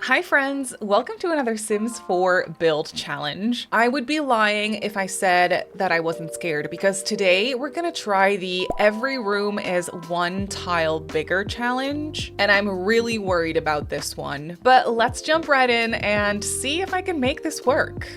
Hi friends, welcome to another Sims 4 build challenge. I would be lying if I said that I wasn't scared because today we're gonna try the every room is one tile bigger challenge, and I'm really worried about this one. But let's jump right in and see if I can make this work.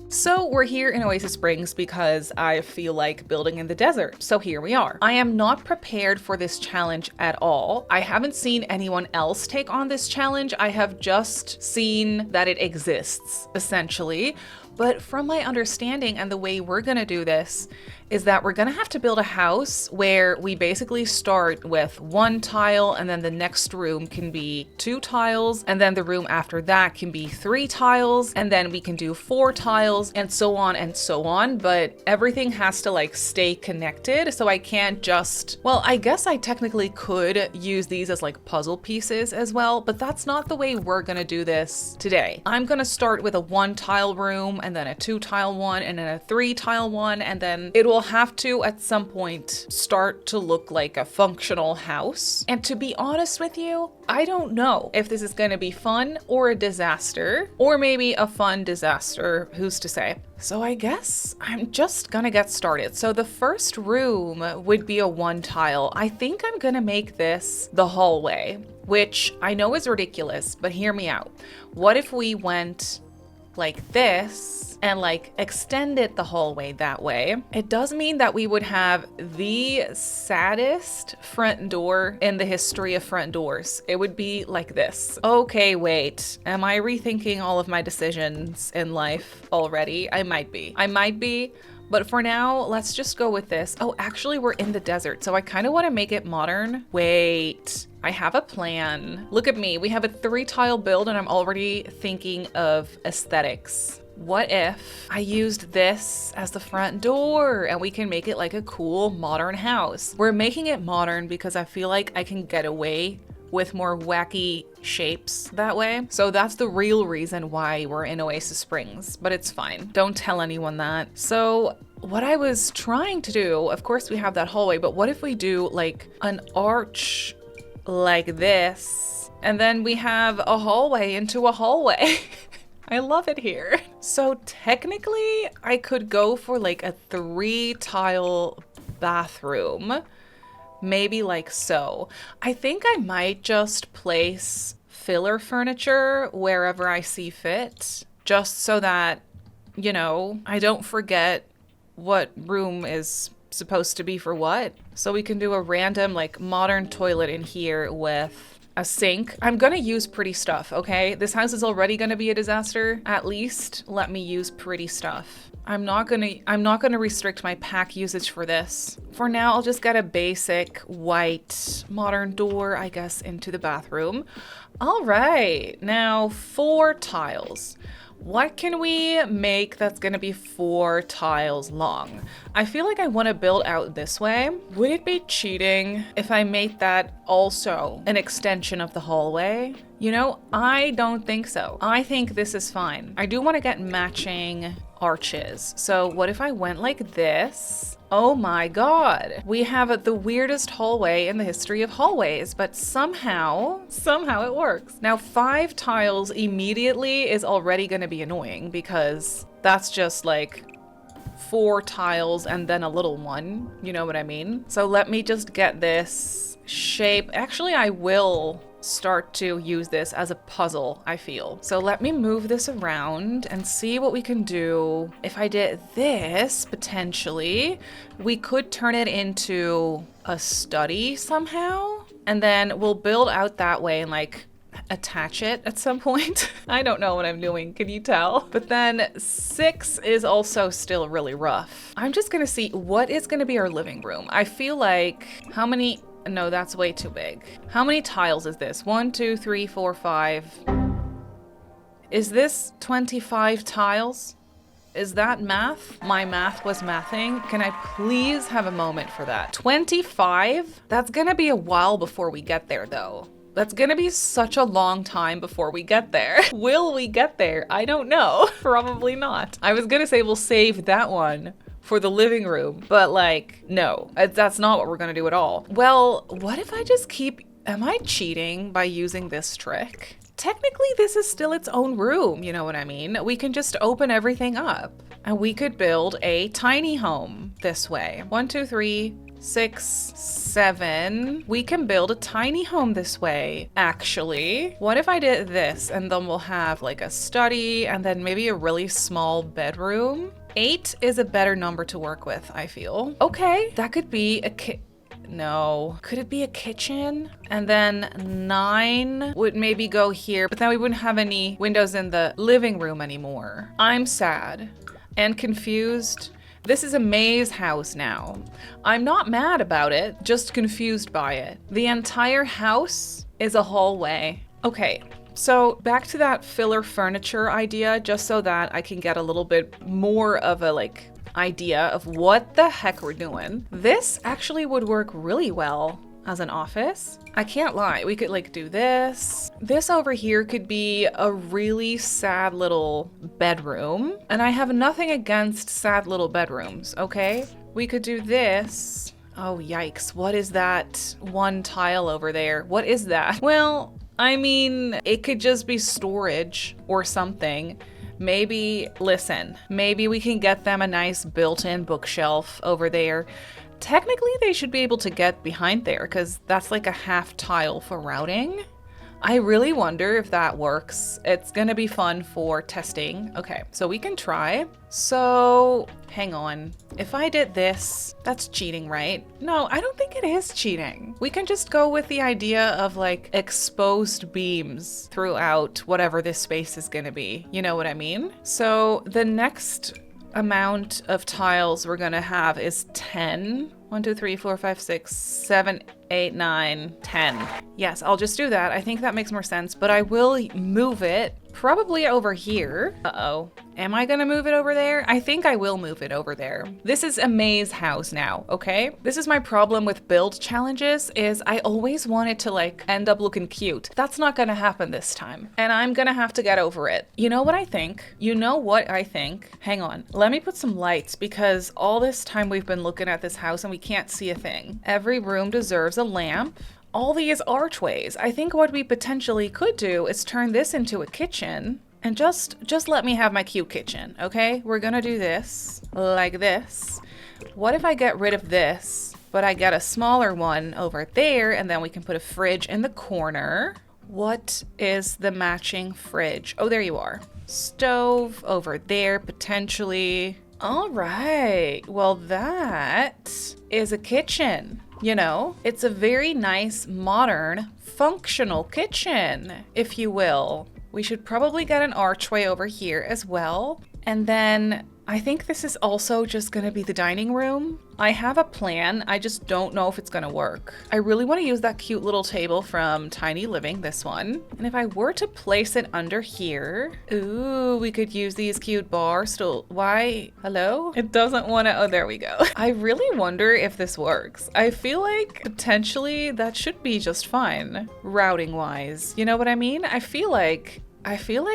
So we're here in Oasis Springs because I feel like building in the desert. So here we are. I am not prepared for this challenge at all. I haven't seen anyone else take on this challenge. I have just seen that it exists, essentially. But from my understanding and the way we're gonna do this is that we're gonna have to build a house where we basically start with one tile and then the next room can be 2 tiles and then the room after that can be 3 tiles and then we can do 4 tiles and so on and so on. But everything has to like stay connected. So I can't just, well, I guess I technically could use these as like puzzle pieces as well, but that's not the way we're gonna do this today. I'm gonna start with a 1 tile room and then a 2 tile one and then a 3 tile one, and then it will have to at some point start to look like a functional house. And to be honest with you, I don't know if this is gonna be fun or a disaster, or maybe a fun disaster, who's to say. So I guess I'm just gonna get started. So the first room would be a 1 tile. I think I'm gonna make this the hallway, which I know is ridiculous, but hear me out. What if we went like this and like extended the hallway that way? It does mean that we would have the saddest front door in the history of front doors. It would be like this. Okay, wait, am I rethinking all of my decisions in life already? I might be. But for now, let's just go with this. Oh, actually, we're in the desert, so I kind of want to make it modern. Wait, I have a plan. Look at me. We have a 3 tile build, and I'm already thinking of aesthetics. What if I used this as the front door and we can make it like a cool modern house? We're making it modern because I feel like I can get away with more wacky shapes that way. So that's the real reason why we're in Oasis Springs, but it's fine. Don't tell anyone that. So what I was trying to do, of course we have that hallway, but what if we do like an arch like this, and then we have a hallway into a hallway? I love it here. So technically I could go for like a 3 tile bathroom. Maybe like so. I think I might just place filler furniture wherever I see fit, just so that, you know, I don't forget what room is supposed to be for what. So we can do a random like modern toilet in here with a sink. I'm gonna use pretty stuff, okay? This house is already gonna be a disaster. At least let me use pretty stuff. I'm not gonna restrict my pack usage for this. For now, I'll just get a basic white modern door, I guess, into the bathroom. All right, now 4 tiles. What can we make that's gonna be 4 tiles long? I feel like I wanna build out this way. Would it be cheating if I made that also an extension of the hallway? You know, I don't think so. I think this is fine. I do wanna get matching arches. So what if I went like this? Oh my god. We have the weirdest hallway in the history of hallways, but somehow it works. Now 5 tiles immediately is already gonna be annoying because that's just like 4 tiles and then a little one, you know what I mean? So let me just get this shape. Actually, I will start to use this as a puzzle, I feel. So let me move this around and see what we can do. If I did this, potentially, we could turn it into a study somehow, and then we'll build out that way and like attach it at some point. I don't know what I'm doing, can you tell? But then 6 is also still really rough. I'm just gonna see what is gonna be our living room. I feel like, how many? No, that's way too big. How many tiles is this? 1, 2, 3, 4, 5. Is this 25 tiles? Is that math? My math was mathing. Can I please have a moment for that? 25? That's gonna be a while before we get there though. That's gonna be such a long time before we get there. Will we get there? I don't know. Probably not. I was gonna say we'll save that one for the living room, but like, no, that's not what we're gonna do at all. Well, what if I just keep, am I cheating by using this trick? technically this is still its own room, you know what I mean? We can just open everything up and we could build a tiny home this way. 1, 2, 3, 6, 7. We can build a tiny home this way, actually. What if I did this and then we'll have like a study and then maybe a really small bedroom? 8 is a better number to work with, I feel. Okay, that could be a no. Could it be a kitchen? And then 9 would maybe go here, but then we wouldn't have any windows in the living room anymore. I'm sad and confused. This is a maze house now. I'm not mad about it, just confused by it. The entire house is a hallway. Okay. So back to that filler furniture idea, just so that I can get a little bit more of a like idea of what the heck we're doing. This actually would work really well as an office. I can't lie. We could like do this. This over here could be a really sad little bedroom. And I have nothing against sad little bedrooms, okay? We could do this. Oh, yikes. What is that one tile over there? What is that? Well, I mean, it could just be storage or something. Maybe, listen, maybe we can get them a nice built-in bookshelf over there. Technically, they should be able to get behind there because that's like a half tile for routing. I really wonder if that works. It's gonna be fun for testing. Okay, so we can try. So, hang on. If I did this, that's cheating, right? No, I don't think it is cheating. We can just go with the idea of like exposed beams throughout whatever this space is gonna be. You know what I mean? So the next amount of tiles we're gonna have is 10. 1, 2, 3, 4, 5, 6, 7, 8, 9, 10. Yes, I'll just do that. I think that makes more sense, but I will move it probably over here. Uh-oh. Am I gonna move it over there? I think I will move it over there. This is a maze house now, okay? This is my problem with build challenges is I always want it to like end up looking cute. That's not gonna happen this time. And I'm gonna have to get over it. You know what I think? You know what I think? Hang on. Let me put some lights because all this time we've been looking at this house and we can't see a thing. Every room deserves a lamp. All these archways. I think what we potentially could do is turn this into a kitchen and just let me have my cute kitchen, okay? We're gonna do this like this. What if I get rid of this, but I get a smaller one over there and then we can put a fridge in the corner? What is the matching fridge? Oh, there you are. Stove over there, potentially. All right, well that is a kitchen. You know, it's a very nice, modern, functional kitchen, if you will. We should probably get an archway over here as well. And then I think this is also just gonna be the dining room. I have a plan, I just don't know if it's gonna work. I really wanna use that cute little table from Tiny Living, this one. And if I were to place it under here, ooh, we could use these cute bar stools. Why, hello? It doesn't wanna, oh, there we go. I really wonder if this works. I feel like potentially that should be just fine, routing wise. You know what I mean? I feel like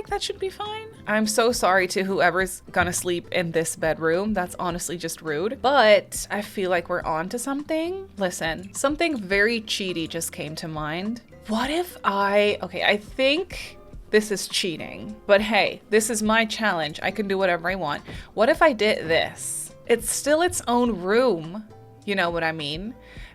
that should be fine. I'm so sorry to whoever's gonna sleep in this bedroom. That's honestly just rude. But I feel like we're on to something. Listen, something very cheaty just came to mind. What if okay, I think this is cheating. But hey, this is my challenge. I can do whatever I want. What if I did this? It's still its own room. You know what I mean?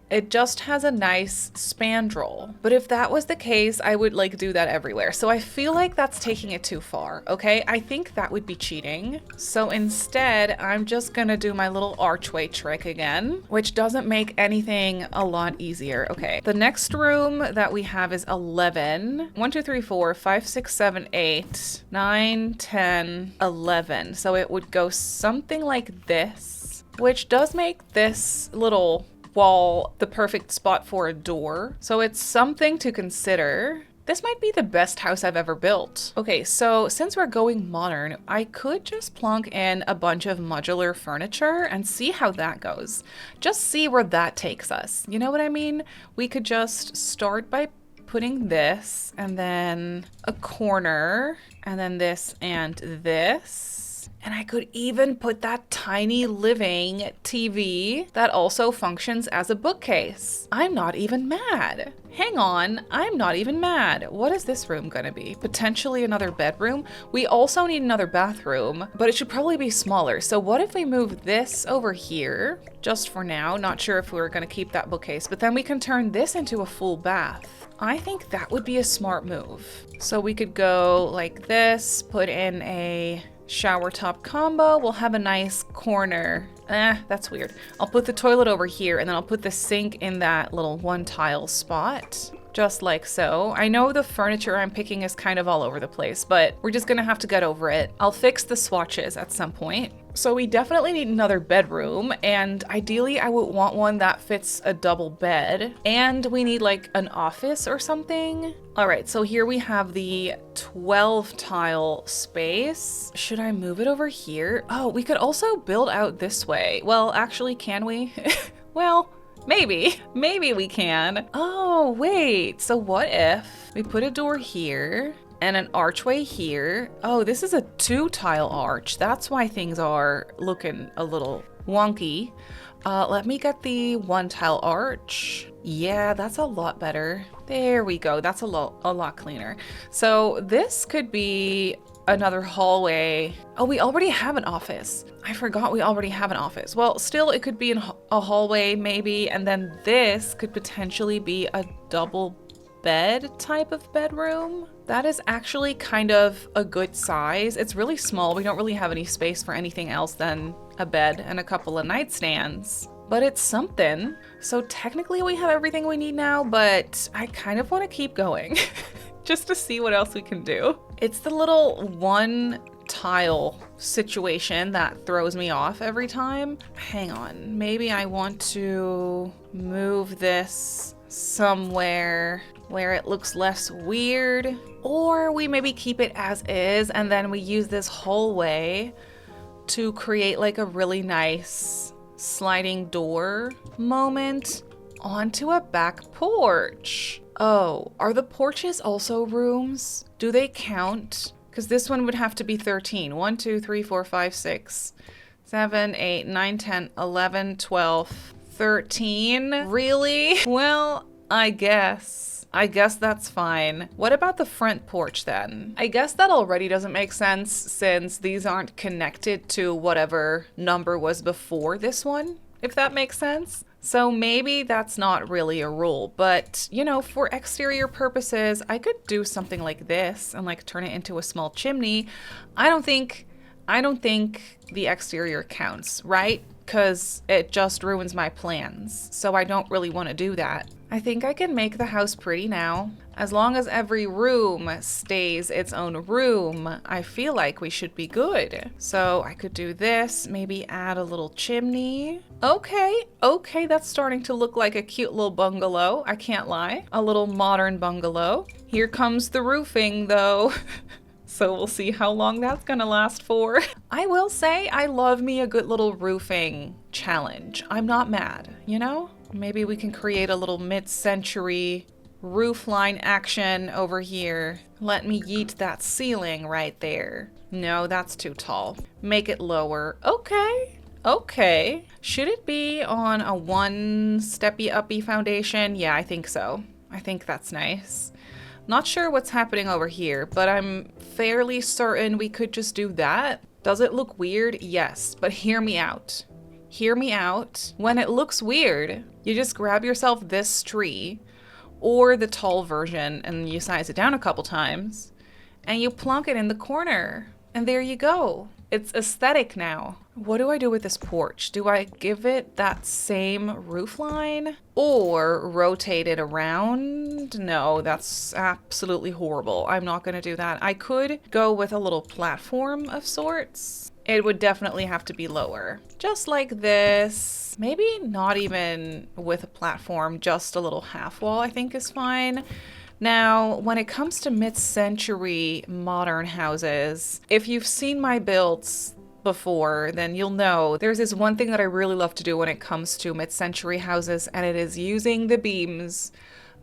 It just has a nice spandrel. But if that was the case, I would like do that everywhere. So I feel like that's taking it too far, okay? I think that would be cheating. So instead, I'm just gonna do my little archway trick again, which doesn't make anything a lot easier. Okay, the next room that we have is 11. 1, 2, 3, 4, 5, 6, 7, 8, 9, 10, 11. So it would go something like this, which does make this little wall the perfect spot for a door. So it's something to consider. This might be the best house I've ever built. Okay, so since we're going modern, I could just plunk in a bunch of modular furniture and see how that goes. Just see where that takes us. You know what I mean? We could just start by putting this and then a corner and then this and this. And I could even put that tiny living TV that also functions as a bookcase. I'm not even mad. Hang on, I'm not even mad. What is this room gonna be? Potentially another bedroom? We also need another bathroom, but it should probably be smaller. So what if we move this over here, just for now? Not sure if we're gonna keep that bookcase, but then we can turn this into a full bath. I think that would be a smart move. So we could go like this, put in a shower top combo. We'll have a nice corner. That's weird. I'll put the toilet over here and then I'll put the sink in that little one tile spot. Just like so. I know the furniture I'm picking is kind of all over the place, but we're just gonna have to get over it. I'll fix the swatches at some point. So we definitely need another bedroom, and ideally I would want one that fits a double bed. And we need like an office or something. All right, so here we have the 12 tile space. Should I move it over here? Oh, we could also build out this way. Well, actually, can we? Well, maybe we can. Oh, wait, so what if we put a door here and an archway here? Oh, this is a 2 tile arch. That's why things are looking a little wonky. Let me get the 1 tile arch. Yeah, that's a lot better. There we go. That's a lot cleaner. So this could be another hallway. Oh, we already have an office. I forgot we already have an office. Well, still it could be a hallway maybe, and then this could potentially be a double bed type of bedroom. That is actually kind of a good size. It's really small. We don't really have any space for anything else than a bed and a couple of nightstands. But it's something. So technically we have everything we need now, but I kind of want to keep going just to see what else we can do. It's the little 1 tile situation that throws me off every time. Hang on, maybe I want to move this somewhere where it looks less weird, or we maybe keep it as is and then we use this hallway to create like a really nice sliding door moment onto a back porch. Oh, are the porches also rooms? Do they count? Because this one would have to be 13. 1, 2, 3, 4, 5, 6, 7, 8, 9, 10, 11, 12, 13. Really? Well, I guess that's fine. What about the front porch then? I guess that already doesn't make sense since these aren't connected to whatever number was before this one, if that makes sense. So maybe that's not really a rule, but you know, for exterior purposes, I could do something like this and like turn it into a small chimney. I don't think the exterior counts, right? Because it just ruins my plans. So I don't really want to do that. I think I can make the house pretty now. As long as every room stays its own room, I feel like we should be good. So I could do this, maybe add a little chimney. Okay, that's starting to look like a cute little bungalow, I can't lie. A little modern bungalow. Here comes the roofing though. So we'll see how long that's gonna last for. I will say I love me a good little roofing challenge. I'm not mad, you know? Maybe we can create a little mid-century roofline action over here. Let me yeet that ceiling right there. No, that's too tall. Make it lower. Okay. Should it be on a 1-steppy uppy foundation? Yeah, I think so. I think that's nice. Not sure what's happening over here, but I'm fairly certain we could just do that. Does it look weird? Yes, but hear me out. Hear me out. When it looks weird, you just grab yourself this tree or the tall version and you size it down a couple times and you plonk it in the corner. And there you go. It's aesthetic now. What do I do with this porch? Do I give it that same roof line or rotate it around? No, that's absolutely horrible. I'm not gonna do that. I could go with a little platform of sorts. It would definitely have to be lower. Just like this. Maybe not even with a platform, just a little half wall I think is fine. Now, when it comes to mid-century modern houses, if you've seen my builds before, then you'll know there's this one thing that I really love to do when it comes to mid-century houses, and it is using the beams.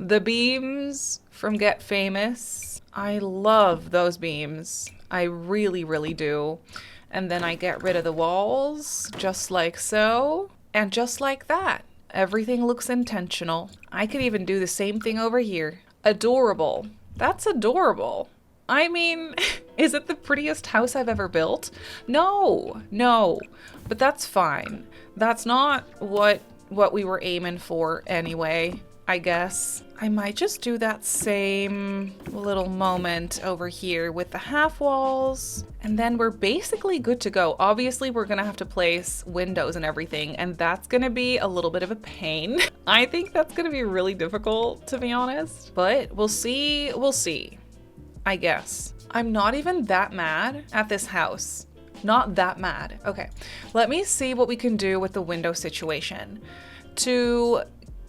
The beams from Get Famous. I love those beams. I really, really do. And then I get rid of the walls, just like so. And just like that, everything looks intentional. I could even do the same thing over here. Adorable. That's adorable. I mean, is it the prettiest house I've ever built? No, no, but that's fine. That's not what we were aiming for anyway, I guess. I might just do that same little moment over here with the half walls, and then we're basically good to go. Obviously, we're gonna have to place windows and everything, and that's gonna be a little bit of a pain. I think that's gonna be really difficult, to be honest, but we'll see, I guess. I'm not even that mad at this house. Not that mad. Okay, let me see what we can do with the window situation. To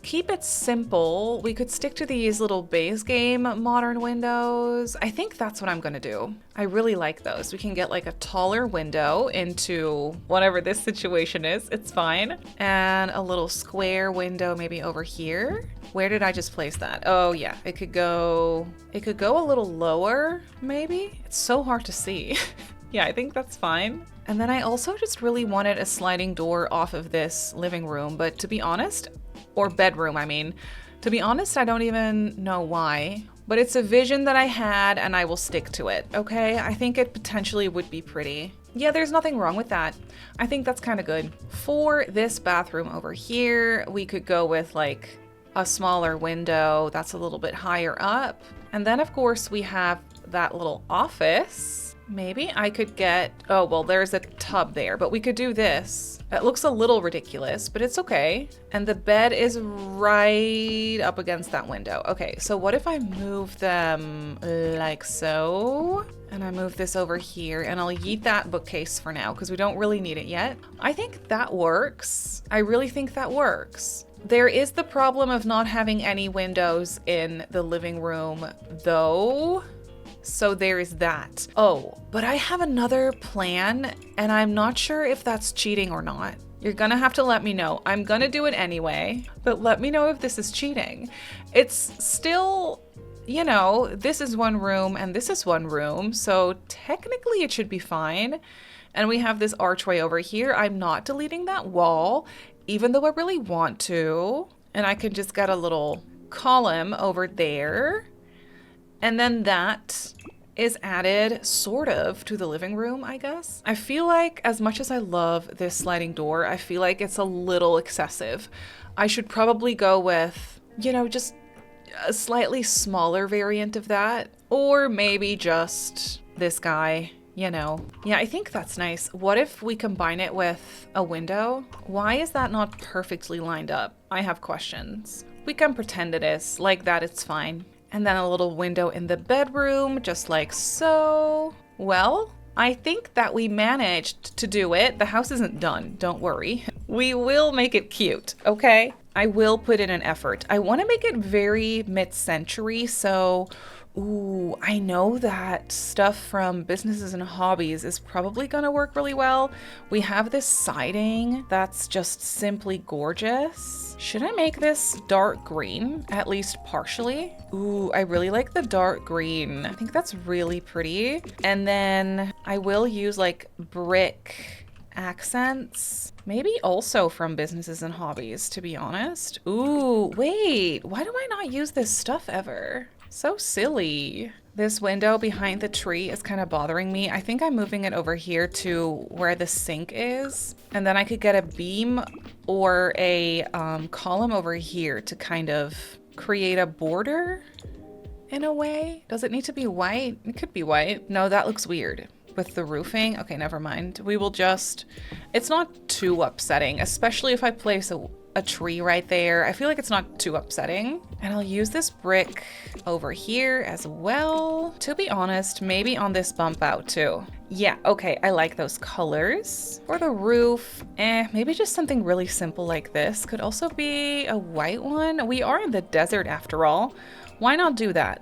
keep it simple, we could stick to these little base game modern windows. I think that's what I'm gonna do. I really like those. We can get like a taller window into whatever this situation is. It's fine. And a little square window maybe over here. Where did I just place that? Oh yeah, it could go a little lower maybe. It's so hard to see. Yeah, I think that's fine. And then I also just really wanted a sliding door off of this living room, but to be honest, or bedroom, I mean. To be honest, I don't even know why, but it's a vision that I had and I will stick to it, okay? I think it potentially would be pretty. Yeah, there's nothing wrong with that. I think that's kind of good. For this bathroom over here, we could go with like a smaller window that's a little bit higher up. And then of course we have that little office. Maybe I could get, oh, well, there's a tub there, but we could do this. It looks a little ridiculous, but it's okay. And the bed is right up against that window. Okay, so what if I move them like so? And I move this over here, and I'll yeet that bookcase for now because we don't really need it yet. I think that works. I really think that works. There is the problem of not having any windows in the living room, though. So there is that. Oh, but I have another plan, and I'm not sure if that's cheating or not. You're gonna have to let me know. I'm gonna do it anyway, but let me know if this is cheating. It's still, you know, this is one room and this is one room, so technically it should be fine. And we have this archway over here. I'm not deleting that wall, even though I really want to. And I can just get a little column over there. And then that is added sort of to the living room, I guess. I feel like as much as I love this sliding door, I feel like it's a little excessive. I should probably go with, you know, just a slightly smaller variant of that. Or maybe just this guy, you know. Yeah, I think that's nice. What if we combine it with a window? Why is that not perfectly lined up? I have questions. We can pretend it is. Like that, it's fine. And then a little window in the bedroom, just like so. Well, I think that we managed to do it. The house isn't done, don't worry. We will make it cute, okay? I will put in an effort. I want to make it very mid-century, so ooh, I know that stuff from Businesses and Hobbies is probably gonna work really well. We have this siding that's just simply gorgeous. Should I make this dark green, at least partially? Ooh, I really like the dark green. I think that's really pretty. And then I will use like brick accents. Maybe also from Businesses and Hobbies, to be honest. Ooh, wait, why do I not use this stuff ever? So silly. This window behind the tree is kind of bothering me. I think I'm moving it over here to where the sink is. And then I could get a beam or a column over here to kind of create a border in a way. Does it need to be white? It could be white. No, that looks weird with the roofing. Okay, never mind. We will just, it's not too upsetting, especially if I place a tree right there. I feel like it's not too upsetting. And I'll use this brick over here as well. To be honest, maybe on this bump out too. Yeah, okay, I like those colors. For the roof, maybe just something really simple like this. Could also be a white one. We are in the desert after all. Why not do that?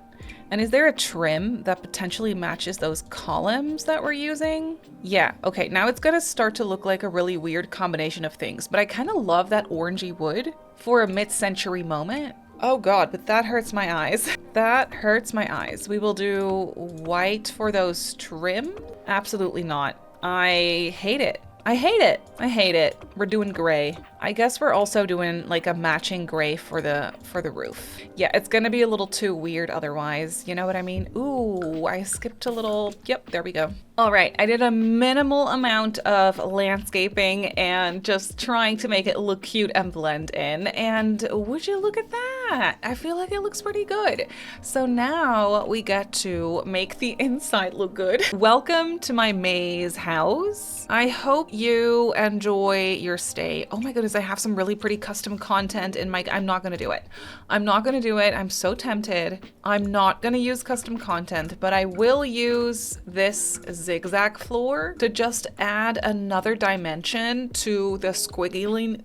And is there a trim that potentially matches those columns that we're using? Yeah, okay, now it's gonna start to look like a really weird combination of things, but I kind of love that orangey wood for a mid-century moment. Oh god, but that hurts my eyes. That hurts my eyes. We will do white for those trim. Absolutely not. I hate it. I hate it. I hate it. We're doing gray. I guess we're also doing like a matching gray for the roof. Yeah, it's gonna be a little too weird otherwise. You know what I mean? Ooh, I skipped a little. Yep, there we go. All right, I did a minimal amount of landscaping and just trying to make it look cute and blend in. And would you look at that? I feel like it looks pretty good. So now we get to make the inside look good. Welcome to my maze house. I hope you enjoy your stay. Oh my goodness, I have some really pretty custom content in my... I'm not gonna do it. I'm not gonna do it. I'm so tempted. I'm not gonna use custom content, but I will use this zigzag floor to just add another dimension to the squiggliness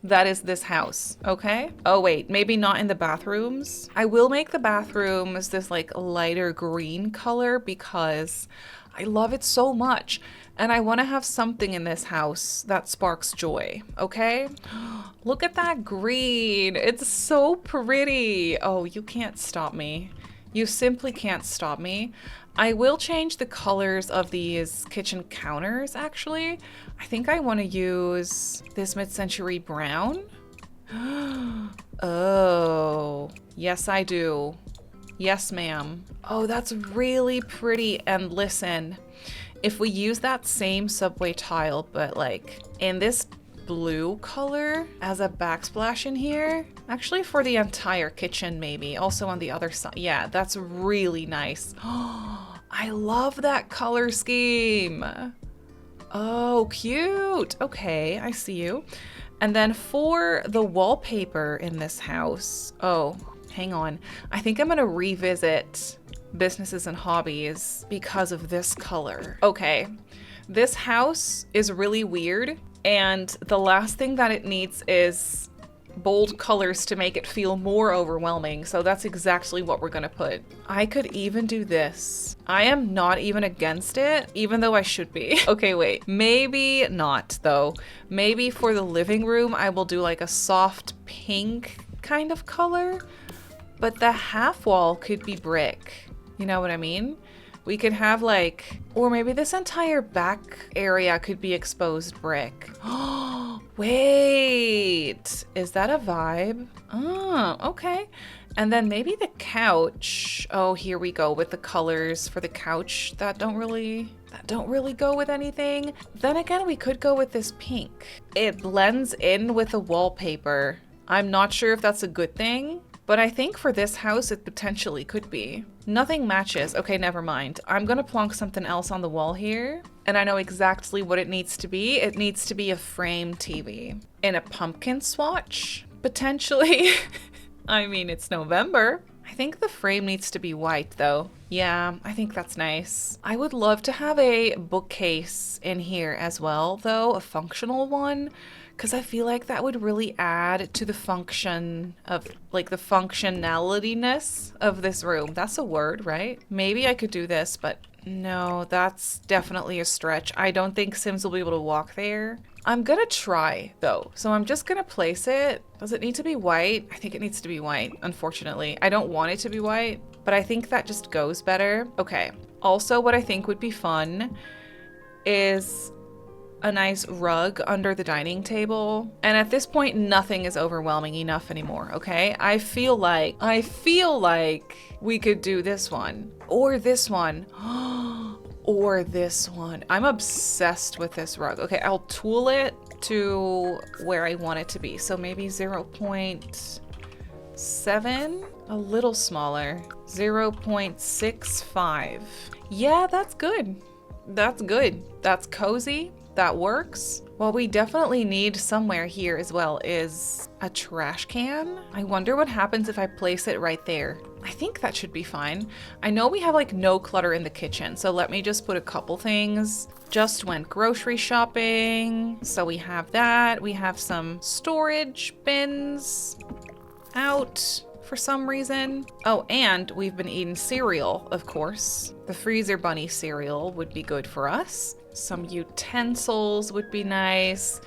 that is this house, okay? Oh wait, maybe not in the bathrooms. I will make the bathrooms this like lighter green color because I love it so much. And I want to have something in this house that sparks joy, okay? Look at that green. It's so pretty. Oh, you can't stop me. You simply can't stop me. I will change the colors of these kitchen counters, actually. I think I want to use this mid-century brown. Oh, yes, I do. Yes, ma'am. Oh, that's really pretty. And listen, if we use that same subway tile, but like in this blue color as a backsplash in here, actually for the entire kitchen, maybe also on the other side. Yeah, that's really nice. I love that color scheme. Oh, cute. Okay, I see you. And then for the wallpaper in this house, oh, hang on. I think I'm gonna revisit businesses and hobbies because of this color. Okay, this house is really weird, and the last thing that it needs is bold colors to make it feel more overwhelming. So that's exactly what we're gonna put. I could even do this. I am not even against it, even though I should be. Okay, wait, maybe not though. Maybe for the living room, I will do like a soft pink kind of color, but the half wall could be brick. You know what I mean? We could have like, or maybe this entire back area could be exposed brick. Oh, wait, is that a vibe? Oh, okay. And then maybe the couch. Oh, here we go with the colors for the couch that don't really go with anything. Then again, we could go with this pink. It blends in with the wallpaper. I'm not sure if that's a good thing, but I think for this house, it potentially could be. Nothing matches. Okay, never mind. I'm gonna plonk something else on the wall here, and I know exactly what it needs to be. It needs to be a frame TV in a pumpkin swatch, potentially. I mean, it's November. I think the frame needs to be white though. Yeah, I think that's nice. I would love to have a bookcase in here as well though, a functional one, because I feel like that would really add to the function of, like, the functionalityness of this room. That's a word, right? Maybe I could do this, but no, that's definitely a stretch. I don't think Sims will be able to walk there. I'm gonna try, though. So I'm just gonna place it. Does it need to be white? I think it needs to be white, unfortunately. I don't want it to be white, but I think that just goes better. Okay. Also, what I think would be fun is a nice rug under the dining table. And at this point, nothing is overwhelming enough anymore, okay? I feel like we could do this one or this one or this one. I'm obsessed with this rug. Okay, I'll tool it to where I want it to be. So maybe 0.7, a little smaller, 0.65. Yeah, that's good. That's good. That's cozy. That works. What we definitely need somewhere here as well is a trash can. I wonder what happens if I place it right there. I think that should be fine. I know we have like no clutter in the kitchen, so let me just put a couple things. Just went grocery shopping, so we have that. We have some storage bins out for some reason. Oh, and we've been eating cereal, of course. The Freezer Bunny cereal would be good for us. Some utensils would be nice.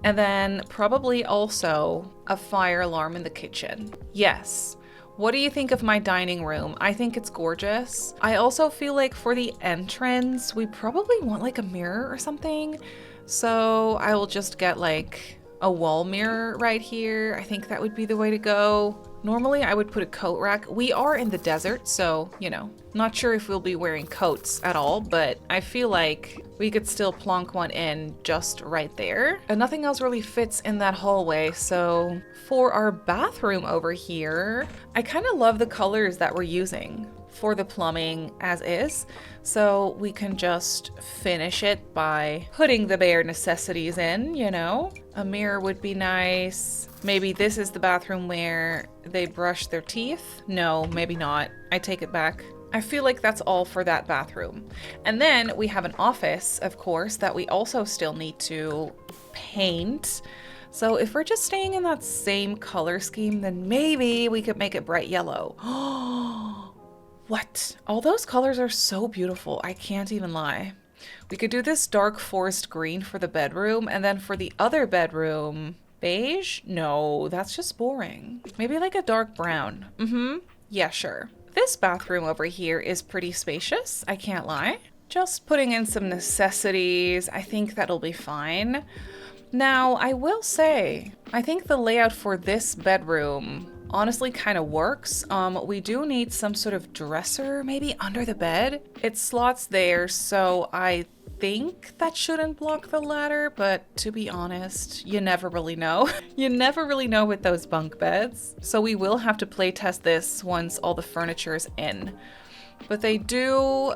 And then probably also a fire alarm in the kitchen. Yes, What do you think of my dining room? I think it's gorgeous. I also feel like for the entrance, we probably want like a mirror or something. So I will just get like a wall mirror right here. I think that would be the way to go. Normally I would put a coat rack. We are in the desert, so, you know, not sure if we'll be wearing coats at all, but I feel like we could still plonk one in just right there. And nothing else really fits in that hallway, so for our bathroom over here, I kind of love the colors that we're using for the plumbing as is. So we can just finish it by putting the bare necessities in, you know? A mirror would be nice. Maybe this is the bathroom where they brush their teeth. No, maybe not. I take it back. I feel like that's all for that bathroom. And then we have an office, of course, that we also still need to paint. So if we're just staying in that same color scheme, then maybe we could make it bright yellow. What? All those colors are so beautiful. I can't even lie. We could do this dark forest green for the bedroom, and then for the other bedroom, beige? No, that's just boring. Maybe like a dark brown. Yeah, sure. This bathroom over here is pretty spacious, I can't lie. Just putting in some necessities, I think that'll be fine. Now, I will say, I think the layout for this bedroom honestly kind of works. We do need some sort of dresser maybe under the bed. It slots there, so I think that shouldn't block the ladder, but to be honest, you never really know. You never really know with those bunk beds. So we will have to play test this once all the furniture is in. But they do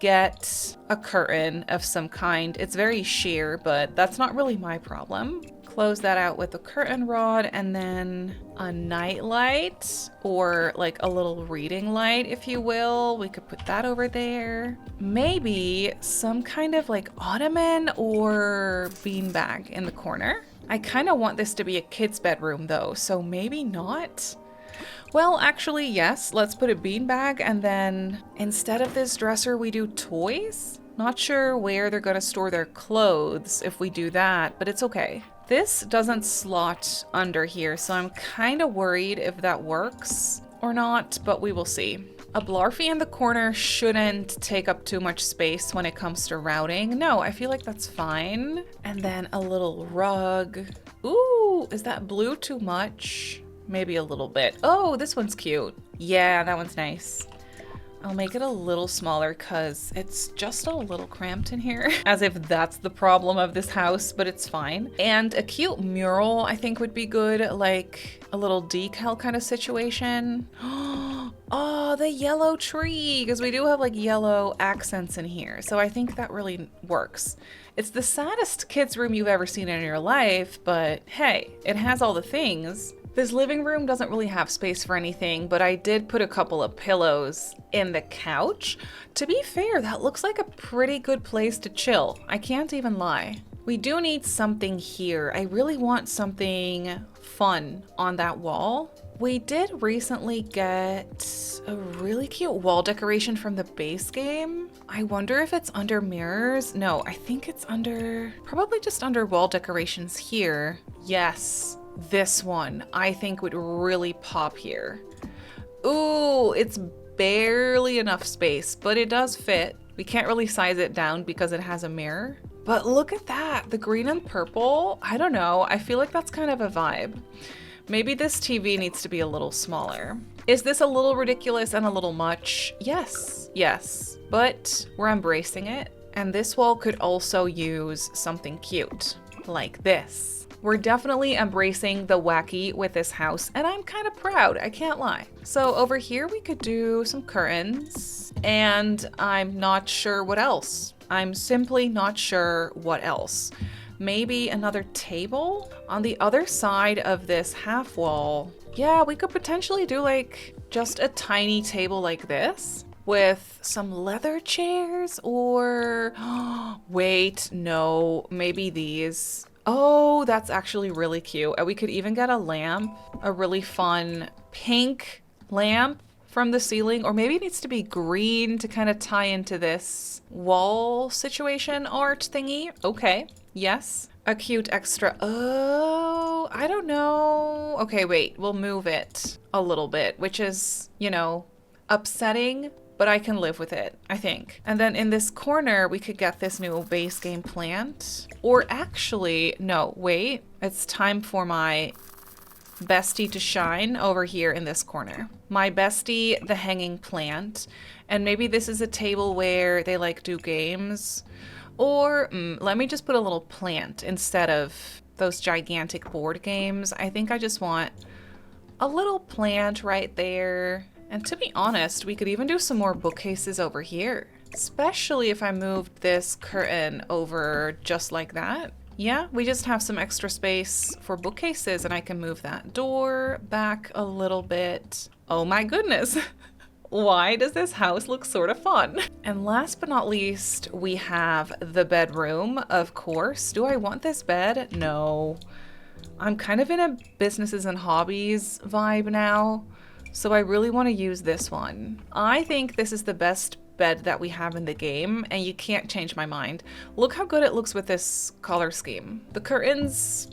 get a curtain of some kind. It's very sheer, but that's not really my problem. Close that out with a curtain rod and then a night light, or like a little reading light, if you will. We could put that over there. Maybe some kind of like ottoman or beanbag in the corner. I kind of want this to be a kid's bedroom though, so maybe not. Well, actually, yes, let's put a beanbag, and then instead of this dresser, we do toys. Not sure where they're gonna store their clothes if we do that, but it's okay. This doesn't slot under here, so I'm kind of worried if that works or not, but we will see. A blarfy in the corner shouldn't take up too much space when it comes to routing. No, I feel like that's fine. And then a little rug. Ooh, is that blue too much? Maybe a little bit. Oh, this one's cute. Yeah, that one's nice. I'll make it a little smaller because it's just a little cramped in here. As if that's the problem of this house, but it's fine. And a cute mural I think would be good, like a little decal kind of situation. Oh, the yellow tree, because we do have like yellow accents in here. So I think that really works. It's the saddest kids' room you've ever seen in your life, but hey, it has all the things. This living room doesn't really have space for anything, but I did put a couple of pillows in the couch. To be fair, that looks like a pretty good place to chill. I can't even lie. We do need something here. I really want something fun on that wall. We did recently get a really cute wall decoration from the base game. I wonder if it's under mirrors. No, I think it's under, probably just under wall decorations here. Yes. This one, I think, would really pop here. Ooh, it's barely enough space, but it does fit. We can't really size it down because it has a mirror. But look at that, the green and purple. I don't know, I feel like that's kind of a vibe. Maybe this TV needs to be a little smaller. Is this a little ridiculous and a little much? Yes, yes, but we're embracing it. And this wall could also use something cute, like this. We're definitely embracing the wacky with this house, and I'm kind of proud, I can't lie. So over here we could do some curtains, and I'm not sure what else. I'm simply not sure what else. Maybe another table? On the other side of this half wall, yeah, we could potentially do like just a tiny table like this with some leather chairs, or wait, no, maybe these. Oh, that's actually really cute. We could even get a lamp, a really fun pink lamp from the ceiling, or maybe it needs to be green to kind of tie into this wall situation art thingy. Okay, yes. A cute extra. Oh, I don't know. Okay, wait, we'll move it a little bit, which is, you know, upsetting, but I can live with it, I think. And then in this corner, we could get this new base game plant. Or actually, no, wait, it's time for my bestie to shine over here in this corner. My bestie, the hanging plant. And maybe this is a table where they like do games. Or let me just put a little plant instead of those gigantic board games. I think I just want a little plant right there. And to be honest, we could even do some more bookcases over here. Especially if I moved this curtain over just like that. Yeah, we just have some extra space for bookcases and I can move that door back a little bit. Oh my goodness. Why does this house look sort of fun? And last but not least, we have the bedroom, of course. Do I want this bed? No. I'm kind of in a businesses and hobbies vibe now, so I really want to use this one. I think this is the best bed that we have in the game, and you can't change my mind. Look how good it looks with this color scheme. The curtains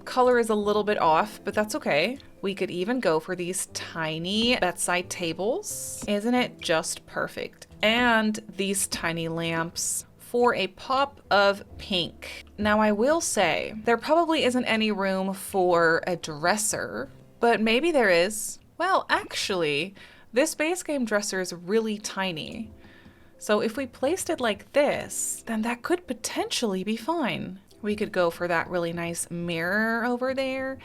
color is a little bit off, but that's okay. We could even go for these tiny bedside tables. Isn't it just perfect? And these tiny lamps for a pop of pink. Now I will say, there probably isn't any room for a dresser, but maybe there is. Well, actually, this base game dresser is really tiny. So if we placed it like this, then that could potentially be fine. We could go for that really nice mirror over there.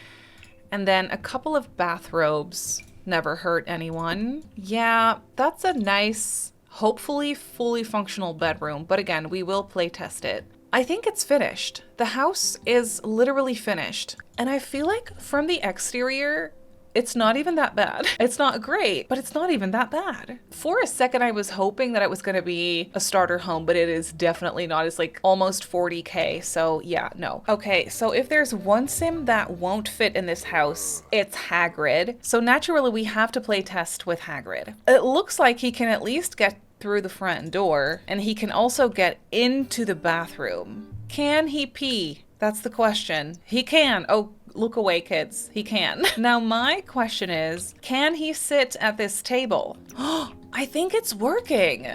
And then a couple of bathrobes. Never hurt anyone. Yeah, that's a nice, hopefully fully functional bedroom. But again, we will play test it. I think it's finished. The house is literally finished. And I feel like from the exterior, it's not even that bad. It's not great, but it's not even that bad. For a second, I was hoping that it was gonna be a starter home, but it is definitely not. It's like almost 40K, so yeah, no. Okay, so if there's one sim that won't fit in this house, it's Hagrid. So naturally, we have to play test with Hagrid. It looks like he can at least get through the front door, and he can also get into the bathroom. Can he pee? That's the question. He can. Oh, look away, kids. He can. Now, my question is, can he sit at this table? I think it's working.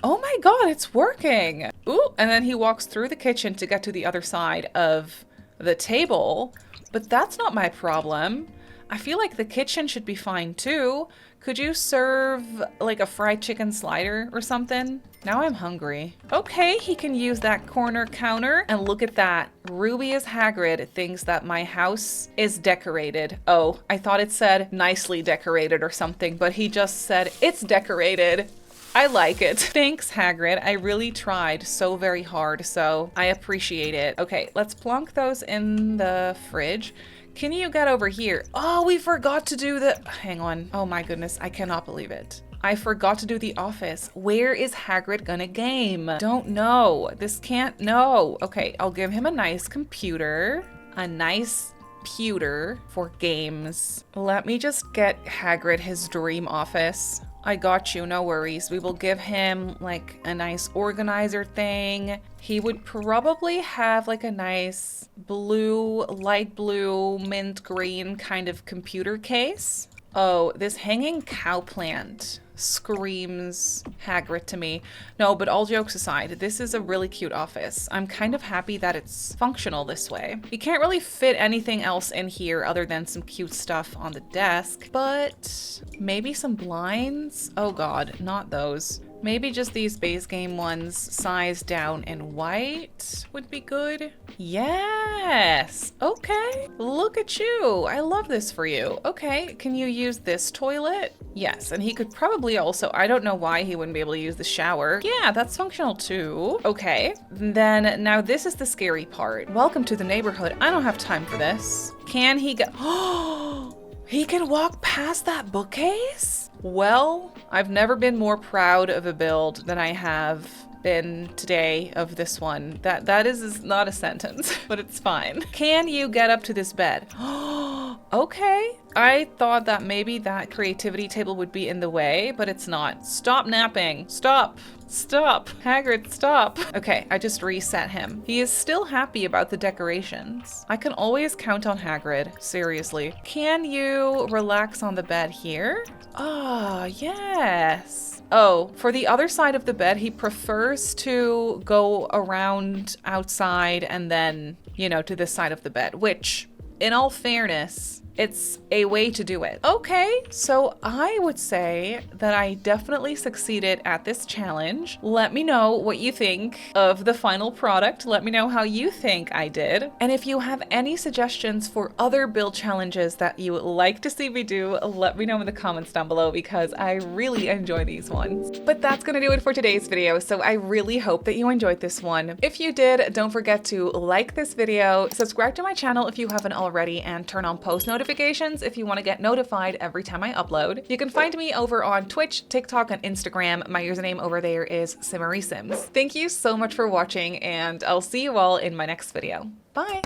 Oh my God, it's working. Ooh, and then he walks through the kitchen to get to the other side of the table, but that's not my problem. I feel like the kitchen should be fine too. Could you serve like a fried chicken slider or something? Now I'm hungry. Okay, he can use that corner counter. And look at that. Ruby as Hagrid thinks that my house is decorated. Oh, I thought it said nicely decorated or something, but he just said it's decorated. I like it. Thanks, Hagrid. I really tried so very hard, so I appreciate it. Okay, let's plonk those in the fridge. Can you get over here? Oh, we forgot to do the... Hang on. Oh my goodness, I cannot believe it. I forgot to do the office. Where is Hagrid gonna game? Don't know. This can't... No. Okay, I'll give him a nice computer. A nice pewter for games. Let me just get Hagrid his dream office. I got you, no worries. We will give him like a nice organizer thing. He would probably have like a nice blue, light blue, mint green kind of computer case. Oh, this hanging cow plant screams Hagrid to me. No, but all jokes aside, this is a really cute office. I'm kind of happy that it's functional this way. You can't really fit anything else in here other than some cute stuff on the desk, but maybe some blinds? Oh God, not those. Maybe just these base game ones sized down in white would be good. Yes, okay. Look at you, I love this for you. Okay, can you use this toilet? Yes, and he could probably also, I don't know why he wouldn't be able to use the shower. Yeah, that's functional too. Okay, then now this is the scary part. Welcome to the neighborhood. I don't have time for this. Can he go? Oh, he can walk past that bookcase? Well, I've never been more proud of a build than I have been today of this one. That is not a sentence, but it's fine. Can you get up to this bed? Oh, Okay. I thought that maybe that creativity table would be in the way, but it's not. Stop napping. Stop. Stop. Hagrid, stop. Okay, I just reset him. He is still happy about the decorations. I can always count on Hagrid. Seriously. Can you relax on the bed here? Ah, yes. Oh, for the other side of the bed, he prefers to go around outside and then, you know, to this side of the bed, which, in all fairness, it's a way to do it. Okay, so I would say that I definitely succeeded at this challenge. Let me know what you think of the final product. Let me know how you think I did. And if you have any suggestions for other build challenges that you would like to see me do, let me know in the comments down below because I really enjoy these ones. But that's gonna do it for today's video, so I really hope that you enjoyed this one. If you did, don't forget to like this video, subscribe to my channel if you haven't already, and turn on post notifications if you want to get notified every time I upload. You can find me over on Twitch, TikTok, and Instagram. My username over there is Simmary Sims. Thank you so much for watching, and I'll see you all in my next video. Bye!